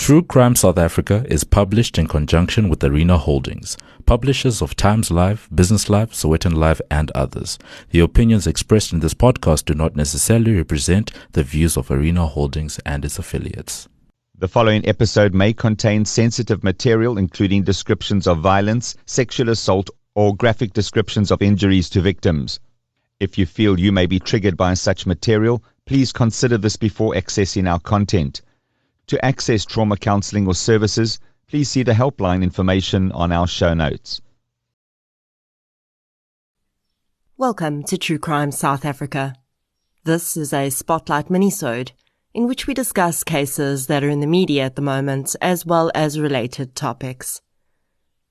True Crime South Africa is published in conjunction with Arena Holdings, publishers of Times Live, Business Live, Sowetan Live, and others. The opinions expressed in this podcast do not necessarily represent the views of Arena Holdings and its affiliates. The following episode may contain sensitive material, including descriptions of violence, sexual assault, or graphic descriptions of injuries to victims. If you feel you may be triggered by such material, please consider this before accessing our content. To access trauma counseling or services, please see the helpline information on our show notes. Welcome to True Crime South Africa. This is a Spotlight Minisode, in which we discuss cases that are in the media at the moment, as well as related topics.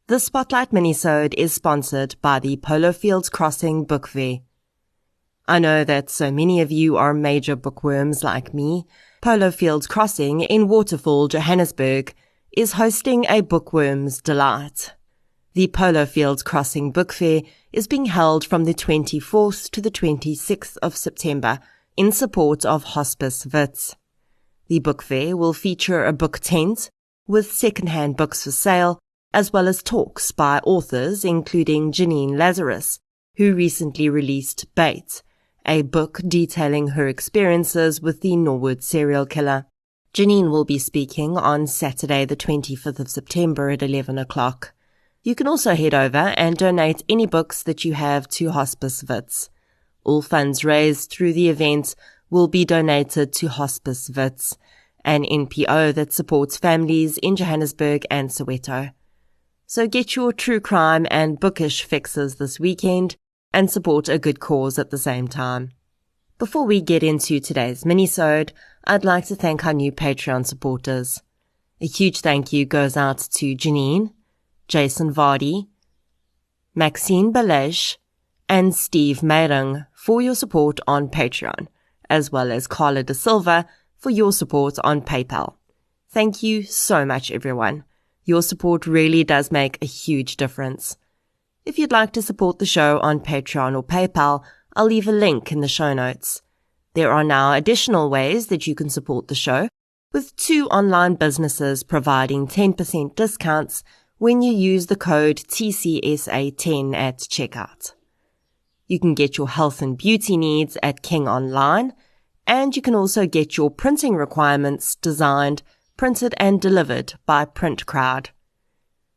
The Spotlight Minisode is sponsored by the Polo Fields Crossing Book Fair. I know that so many of you are major bookworms like me. Polo Fields Crossing in Waterfall, Johannesburg, is hosting a bookworm's delight. The Polo Fields Crossing Book Fair is being held from the 24th to the 26th of September in support of Hospice Wits. The book fair will feature a book tent with second-hand books for sale, as well as talks by authors including Janine Lazarus, who recently released Bait, a book detailing her experiences with the Norwood serial killer. Janine will be speaking on Saturday the 25th of September at 11 o'clock. You can also head over and donate any books that you have to Hospice Wits. All funds raised through the event will be donated to Hospice Wits, an NPO that supports families in Johannesburg and Soweto. So get your true crime and bookish fixes this weekend and support a good cause at the same time. Before we get into today's minisode, I'd like to thank our new Patreon supporters. A huge thank you goes out to Janine, Jason Vardy, Maxine Belesh, and Steve Meyring for your support on Patreon, as well as Carla De Silva for your support on PayPal. Thank you so much, everyone. Your support really does make a huge difference. If you'd like to support the show on Patreon or PayPal, I'll leave a link in the show notes. There are now additional ways that you can support the show, with 2 online businesses providing 10% discounts when you use the code TCSA10 at checkout. You can get your health and beauty needs at King Online, and you can also get your printing requirements designed, printed and delivered by Print Crowd.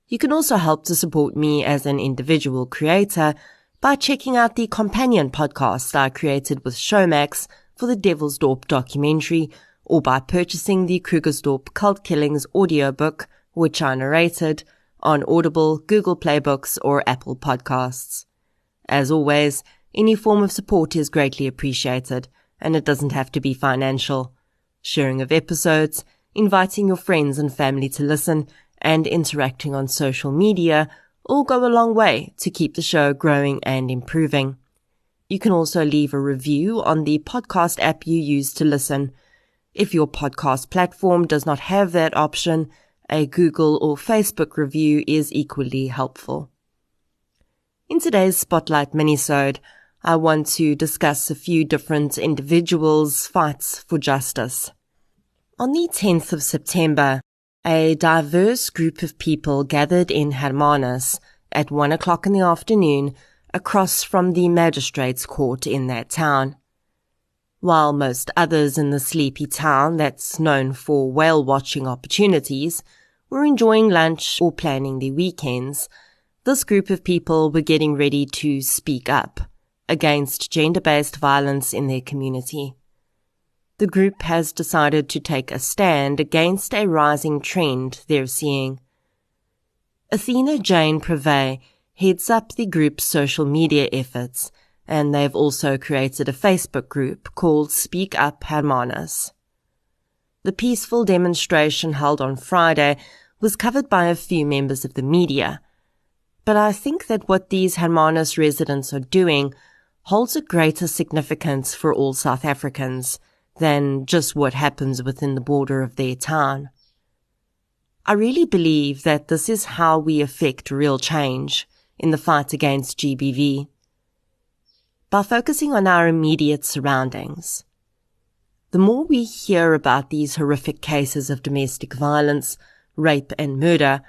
You can also help to support me as an individual creator by checking out the companion podcast I created with Showmax for the Devilsdorp documentary, or by purchasing the Krugersdorp Cult Killings audiobook, which I narrated, on Audible, Google Play Books, or Apple Podcasts. As always, any form of support is greatly appreciated, and it doesn't have to be financial. Sharing of episodes, inviting your friends and family to listen, and interacting on social media all go a long way to keep the show growing and improving. You can also leave a review on the podcast app you use to listen. If your podcast platform does not have that option, a Google or Facebook review is equally helpful. In today's Spotlight Minisode, I want to discuss a few different individuals' fights for justice. On the 10th of September, a diverse group of people gathered in Hermanus at 1 o'clock in the afternoon across from the magistrate's court in that town. While most others in the sleepy town that's known for whale-watching opportunities were enjoying lunch or planning their weekends, this group of people were getting ready to speak up against gender-based violence in their community. The group has decided to take a stand against a rising trend they're seeing. Athena Jane Preve heads up the group's social media efforts, and they've also created a Facebook group called Speak Up Hermanus. The peaceful demonstration held on Friday was covered by a few members of the media, but I think that what these Hermanus residents are doing holds a greater significance for all South Africans than just what happens within the border of their town. I really believe that this is how we affect real change in the fight against GBV. By focusing on our immediate surroundings. The more we hear about these horrific cases of domestic violence, rape and murder,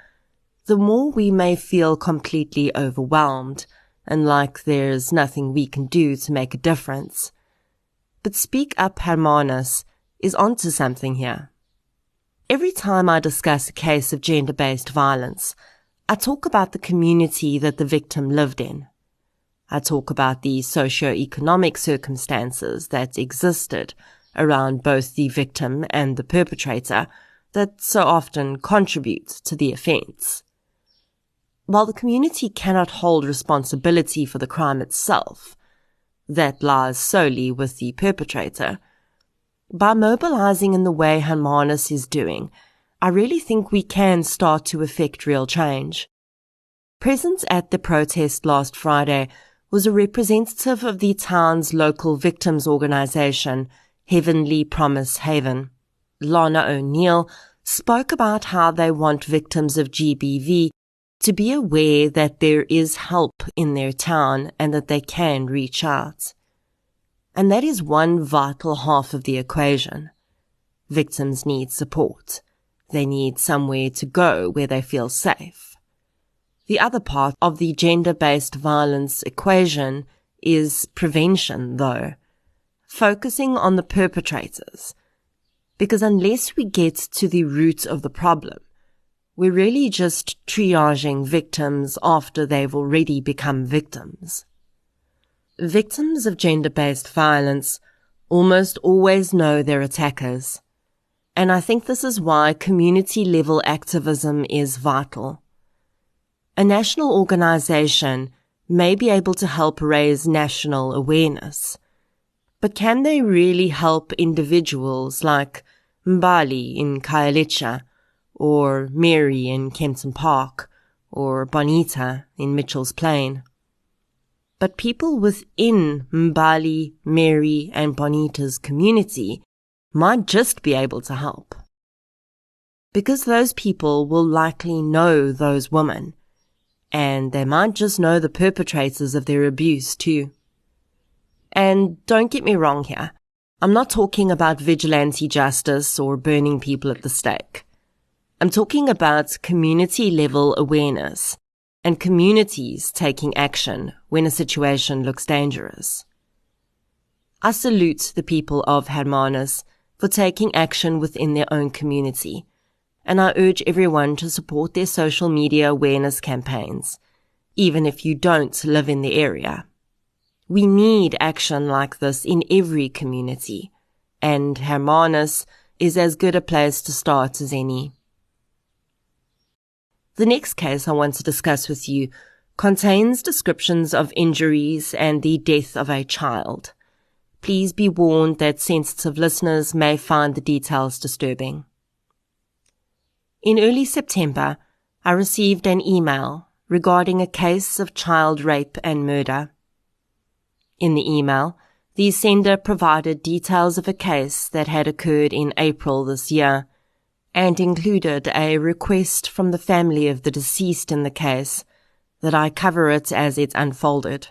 the more we may feel completely overwhelmed and like there's nothing we can do to make a difference. But Speak Up Hermanus is onto something here. Every time I discuss a case of gender-based violence, I talk about the community that the victim lived in. I talk about the socio-economic circumstances that existed around both the victim and the perpetrator that so often contribute to the offence. While the community cannot hold responsibility for the crime itself, that lies solely with the perpetrator, by mobilizing in the way Hermanus is doing, I really think we can start to effect real change. Present at the protest last Friday was a representative of the town's local victims organization, Heavenly Promise Haven. Lana O'Neill spoke about how they want victims of GBV to be aware that there is help in their town and that they can reach out. And that is one vital half of the equation. Victims need support. They need somewhere to go where they feel safe. The other part of the gender-based violence equation is prevention, though, focusing on the perpetrators. Because unless we get to the root of the problem, we're really just triaging victims after they've already become victims. Victims of gender-based violence almost always know their attackers, and I think this is why community-level activism is vital. A national organization may be able to help raise national awareness, but can they really help individuals like Mbali in Khayelitsha, or Mary in Kempton Park, or Bonita in Mitchell's Plain? But people within Mbali, Mary, and Bonita's community might just be able to help. Because those people will likely know those women, and they might just know the perpetrators of their abuse too. And don't get me wrong here, I'm not talking about vigilante justice or burning people at the stake. I'm talking about community-level awareness and communities taking action when a situation looks dangerous. I salute the people of Hermanus for taking action within their own community, and I urge everyone to support their social media awareness campaigns, even if you don't live in the area. We need action like this in every community, and Hermanus is as good a place to start as any. The next case I want to discuss with you contains descriptions of injuries and the death of a child. Please be warned that sensitive listeners may find the details disturbing. In early September, I received an email regarding a case of child rape and murder. In the email, the sender provided details of a case that had occurred in April this year, and included a request from the family of the deceased in the case that I cover it as it unfolded.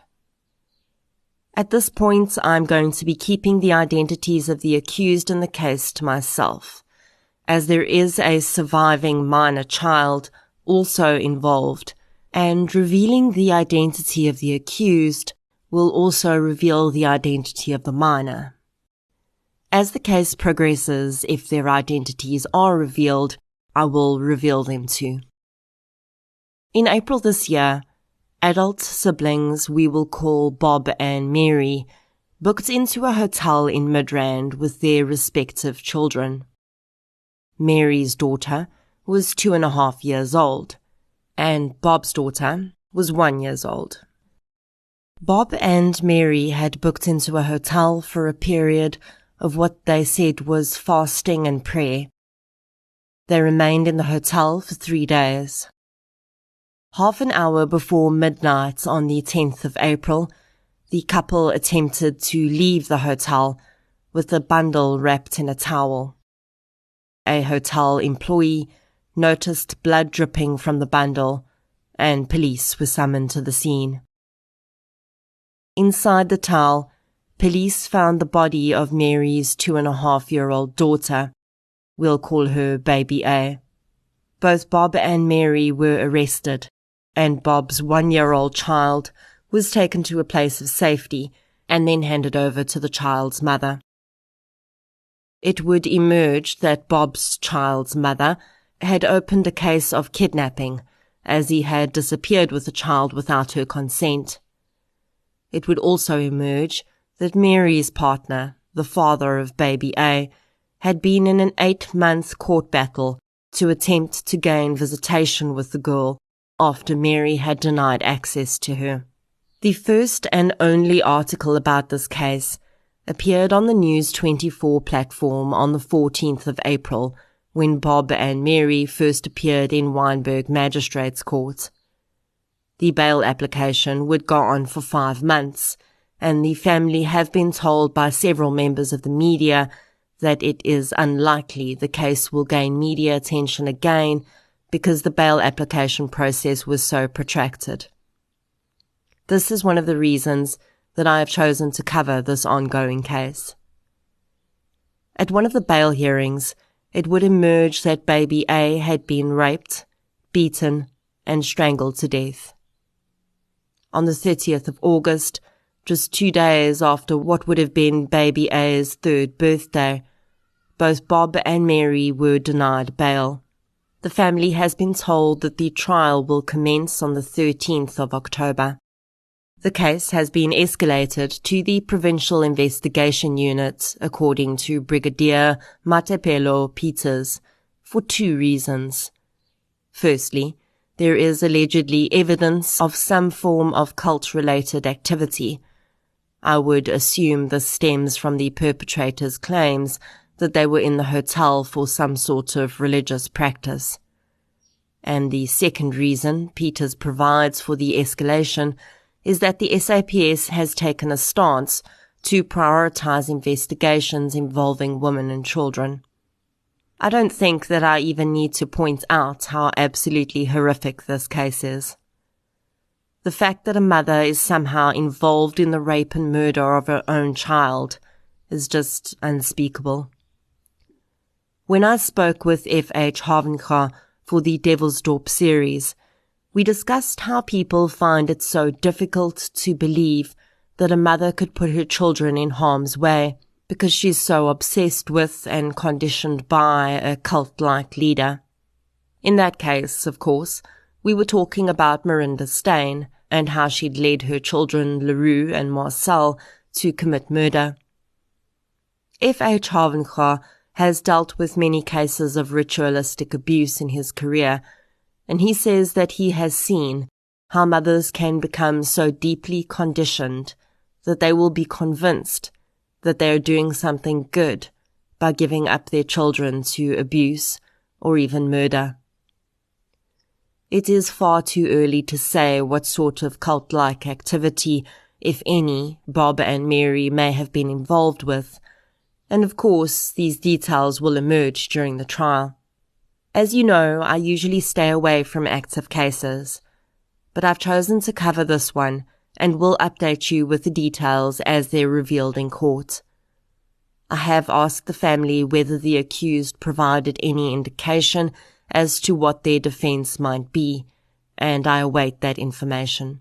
At this point, I'm going to be keeping the identities of the accused in the case to myself, as there is a surviving minor child also involved, and revealing the identity of the accused will also reveal the identity of the minor. As the case progresses, if their identities are revealed, I will reveal them too. In April this year, adult siblings we will call Bob and Mary booked into a hotel in Midrand with their respective children. Mary's daughter was 2.5 years old, and Bob's daughter was 1 year old. Bob and Mary had booked into a hotel for a period of what they said was fasting and prayer. They remained in the hotel for 3 days. Half an hour before midnight on the 10th of April, the couple attempted to leave the hotel with a bundle wrapped in a towel. A hotel employee noticed blood dripping from the bundle, and police were summoned to the scene. Inside the towel, police found the body of Mary's 2.5-year-old daughter. We'll call her Baby A. Both Bob and Mary were arrested, and Bob's 1-year-old child was taken to a place of safety and then handed over to the child's mother. It would emerge that Bob's child's mother had opened a case of kidnapping, as he had disappeared with the child without her consent. It would also emerge that Mary's partner, the father of Baby A, had been in an 8-month court battle to attempt to gain visitation with the girl after Mary had denied access to her. The first and only article about this case appeared on the News 24 platform on the 14th of April, when Bob and Mary first appeared in Wynberg Magistrates Court. The bail application would go on for 5 months, and the family have been told by several members of the media that it is unlikely the case will gain media attention again because the bail application process was so protracted. This is one of the reasons that I have chosen to cover this ongoing case. At one of the bail hearings, it would emerge that Baby A had been raped, beaten, and strangled to death. On the 30th of August, just 2 days after what would have been Baby A's 3rd birthday, both Bob and Mary were denied bail. The family has been told that the trial will commence on the 13th of October. The case has been escalated to the Provincial Investigation Unit, according to Brigadier Matepelo Peters, for 2 reasons. Firstly, there is allegedly evidence of some form of cult-related activity. I would assume this stems from the perpetrator's claims that they were in the hotel for some sort of religious practice. And the second reason Peters provides for the escalation is that the SAPS has taken a stance to prioritize investigations involving women and children. I don't think that I even need to point out how absolutely horrific this case is. The fact that a mother is somehow involved in the rape and murder of her own child is just unspeakable. When I spoke with F.H. Havenka for the Devilsdorp series, we discussed how people find it so difficult to believe that a mother could put her children in harm's way because she's so obsessed with and conditioned by a cult-like leader. In that case, of course, we were talking about Marinda Steyn and how she'd led her children LaRue and Marcel to commit murder. F.H. Havenka has dealt with many cases of ritualistic abuse in his career, and he says that he has seen how mothers can become so deeply conditioned that they will be convinced that they are doing something good by giving up their children to abuse or even murder. It is far too early to say what sort of cult-like activity, if any, Bob and Mary may have been involved with, and of course these details will emerge during the trial. As you know, I usually stay away from active cases, but I've chosen to cover this one and will update you with the details as they're revealed in court. I have asked the family whether the accused provided any indication as to what their defense might be, and I await that information.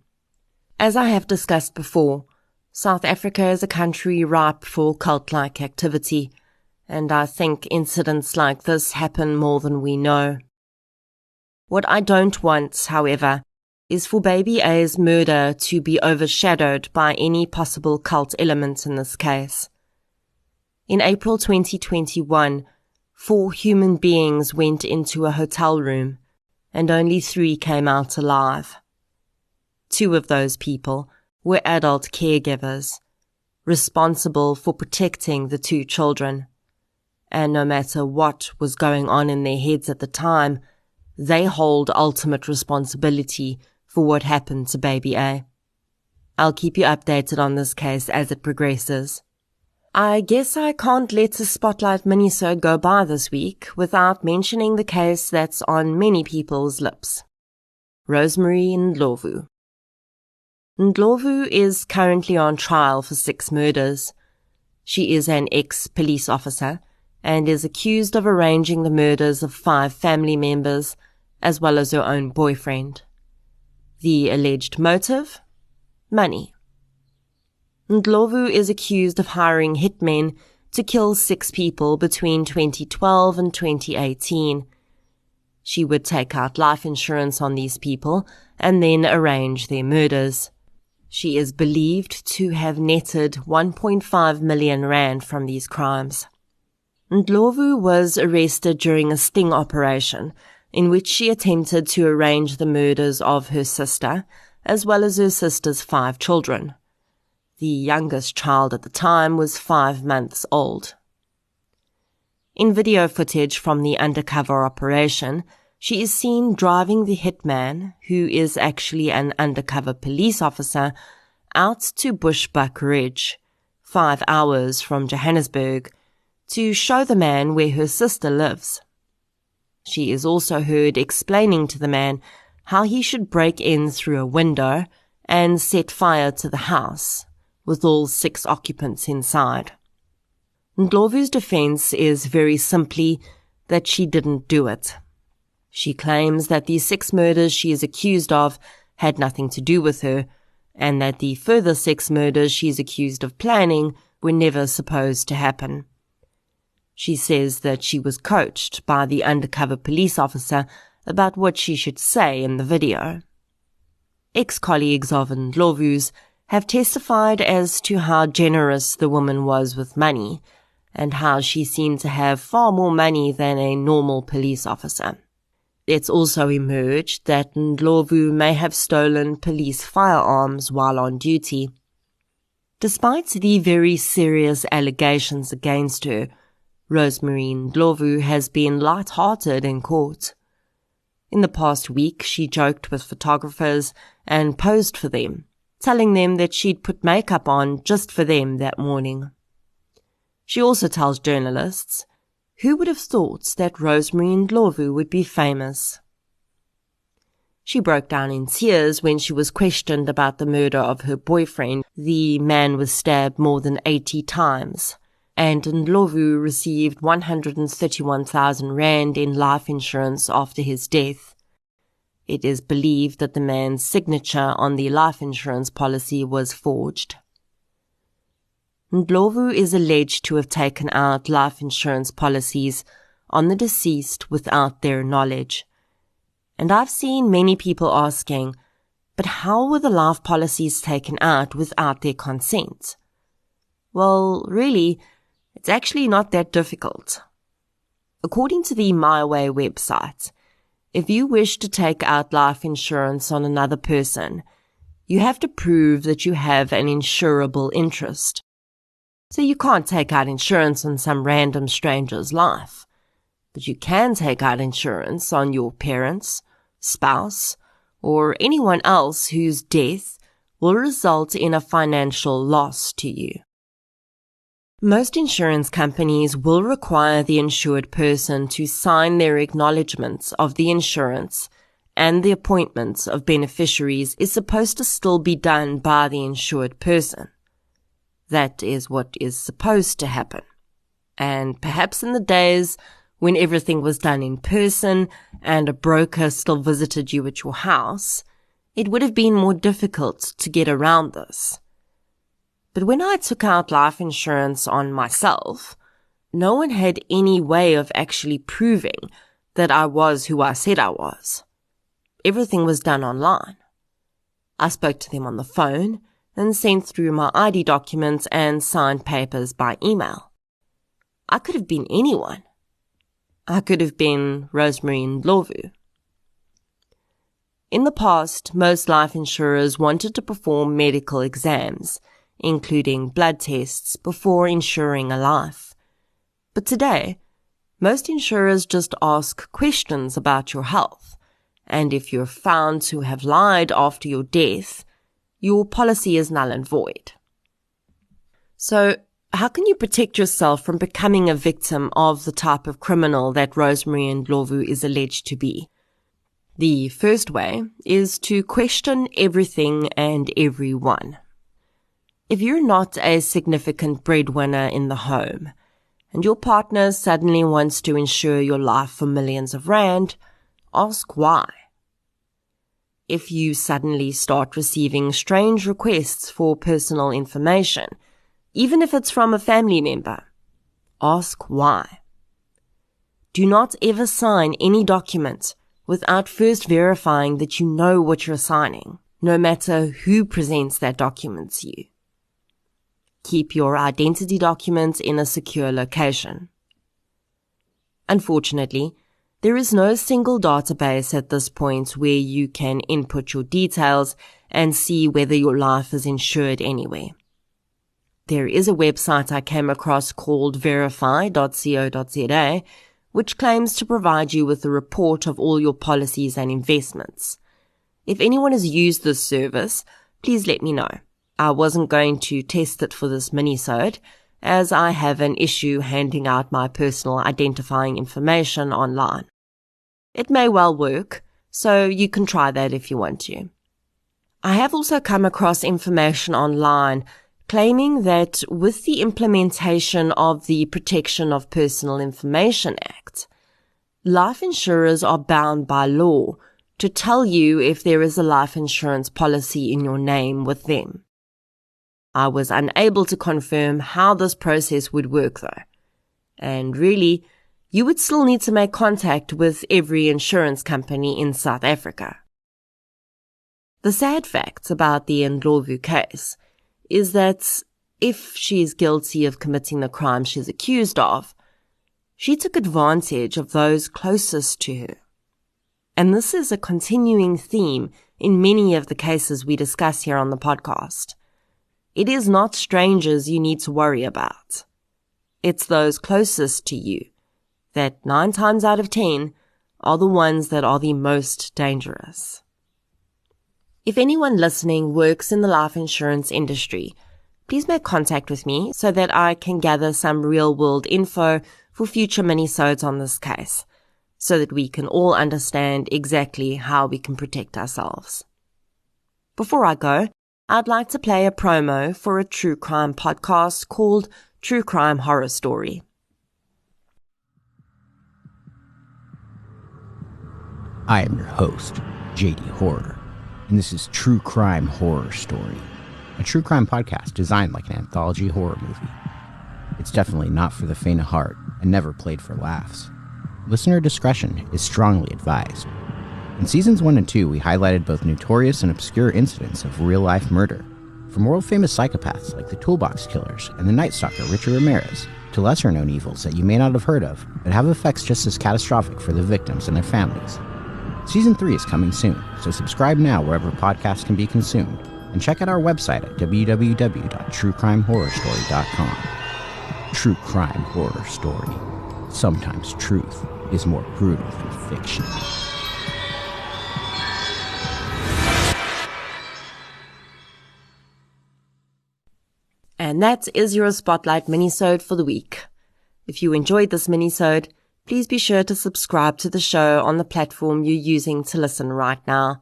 As I have discussed before, South Africa is a country ripe for cult-like activity, and I think incidents like this happen more than we know. What I don't want, however, is for Baby A's murder to be overshadowed by any possible cult element in this case. In April 2021, 4 human beings went into a hotel room, and only 3 came out alive. 2 of those people were adult caregivers, responsible for protecting the 2 children. And no matter what was going on in their heads at the time, they hold ultimate responsibility for what happened to Baby A. I'll keep you updated on this case as it progresses. I guess I can't let a Spotlight Minisode go by this week without mentioning the case that's on many people's lips. Rosemary Ndlovu. Ndlovu is currently on trial for 6 murders. She is an ex-police officer and is accused of arranging the murders of 5 family members, as well as her own boyfriend. The alleged motive? Money. Ndlovu is accused of hiring hitmen to kill 6 people between 2012 and 2018. She would take out life insurance on these people and then arrange their murders. She is believed to have netted 1.5 million rand from these crimes. Ndlovu was arrested during a sting operation in which she attempted to arrange the murders of her sister, as well as her sister's 5 children. The youngest child at the time was 5 months old. In video footage from the undercover operation, she is seen driving the hitman, who is actually an undercover police officer, out to Bushbuck Ridge, 5 hours from Johannesburg, to show the man where her sister lives. She is also heard explaining to the man how he should break in through a window and set fire to the house, with all 6 occupants inside. Ndlovu's defense is very simply that she didn't do it. She claims that the 6 murders she is accused of had nothing to do with her, and that the further 6 murders she is accused of planning were never supposed to happen. She says that she was coached by the undercover police officer about what she should say in the video. Ex-colleagues of Ndlovu's have testified as to how generous the woman was with money, and how she seemed to have far more money than a normal police officer. It's also emerged that Ndlovu may have stolen police firearms while on duty. Despite the very serious allegations against her, Rosemary Ndlovu has been light-hearted in court. In the past week, she joked with photographers and posed for them, telling them that she'd put makeup on just for them that morning. She also tells journalists, "Who would have thought that Rosemary Ndlovu would be famous?" She broke down in tears when she was questioned about the murder of her boyfriend. The man was stabbed more than 80 times, and Ndlovu received 131,000 rand in life insurance after his death. It is believed that the man's signature on the life insurance policy was forged. Ndlovu is alleged to have taken out life insurance policies on the deceased without their knowledge. And I've seen many people asking, but how were the life policies taken out without their consent? Well, really, it's actually not that difficult. According to the MyWay website, if you wish to take out life insurance on another person, you have to prove that you have an insurable interest. So you can't take out insurance on some random stranger's life, but you can take out insurance on your parents, spouse, or anyone else whose death will result in a financial loss to you. Most insurance companies will require the insured person to sign their acknowledgements of the insurance, and the appointment of beneficiaries is supposed to still be done by the insured person. That is what is supposed to happen. And perhaps in the days when everything was done in person and a broker still visited you at your house, it would have been more difficult to get around this. But when I took out life insurance on myself, no one had any way of actually proving that I was who I said I was. Everything was done online. I spoke to them on the phone and sent through my ID documents and signed papers by email. I could have been anyone. I could have been Rosemary Ndlovu. In the past, most life insurers wanted to perform medical exams, including blood tests, before insuring a life. But today, most insurers just ask questions about your health, and if you're found to have lied after your death, your policy is null and void. So, how can you protect yourself from becoming a victim of the type of criminal that Rosemary Ndlovu is alleged to be? The first way is to question everything and everyone. If you're not a significant breadwinner in the home, and your partner suddenly wants to insure your life for millions of rand, ask why. If you suddenly start receiving strange requests for personal information, even if it's from a family member, ask why. Do not ever sign any document without first verifying that you know what you're signing, no matter who presents that document to you. Keep your identity documents in a secure location. Unfortunately, there is no single database at this point where you can input your details and see whether your life is insured anywhere. There is a website I came across called verify.co.za, which claims to provide you with a report of all your policies and investments. If anyone has used this service, please let me know. I wasn't going to test it for this minisode, as I have an issue handing out my personal identifying information online. It may well work, so you can try that if you want to. I have also come across information online claiming that with the implementation of the Protection of Personal Information Act, life insurers are bound by law to tell you if there is a life insurance policy in your name with them. I was unable to confirm how this process would work though, and really, you would still need to make contact with every insurance company in South Africa. The sad fact about the Ndlovu case is that if she is guilty of committing the crime she's accused of, she took advantage of those closest to her. And this is a continuing theme in many of the cases we discuss here on the podcast. It is not strangers you need to worry about. It's those closest to you that 9 times out of 10 are the ones that are the most dangerous. If anyone listening works in the life insurance industry, please make contact with me so that I can gather some real-world info for future minisodes on this case, so that we can all understand exactly how we can protect ourselves. Before I go, I'd like to play a promo for a true crime podcast called True Crime Horror Story. I am your host, JD Horror, and this is True Crime Horror Story, a true crime podcast designed like an anthology horror movie. It's definitely not for the faint of heart and never played for laughs. Listener discretion is strongly advised. In seasons 1 and 2, we highlighted both notorious and obscure incidents of real-life murder, from world-famous psychopaths like the Toolbox Killers and the Night Stalker Richard Ramirez, to lesser-known evils that you may not have heard of, but have effects just as catastrophic for the victims and their families. Season 3 is coming soon, so subscribe now wherever podcasts can be consumed, and check out our website at www.truecrimehorrorstory.com. True Crime Horror Story. Sometimes truth is more brutal than fiction. And that is your Spotlight minisode for the week. If you enjoyed this minisode, please be sure to subscribe to the show on the platform you're using to listen right now.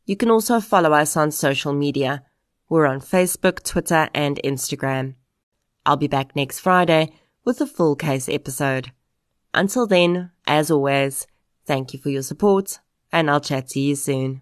You can also follow us on social media. We're on Facebook, Twitter, and Instagram. I'll be back next Friday with a full case episode. Until then, as always, thank you for your support, and I'll chat to you soon.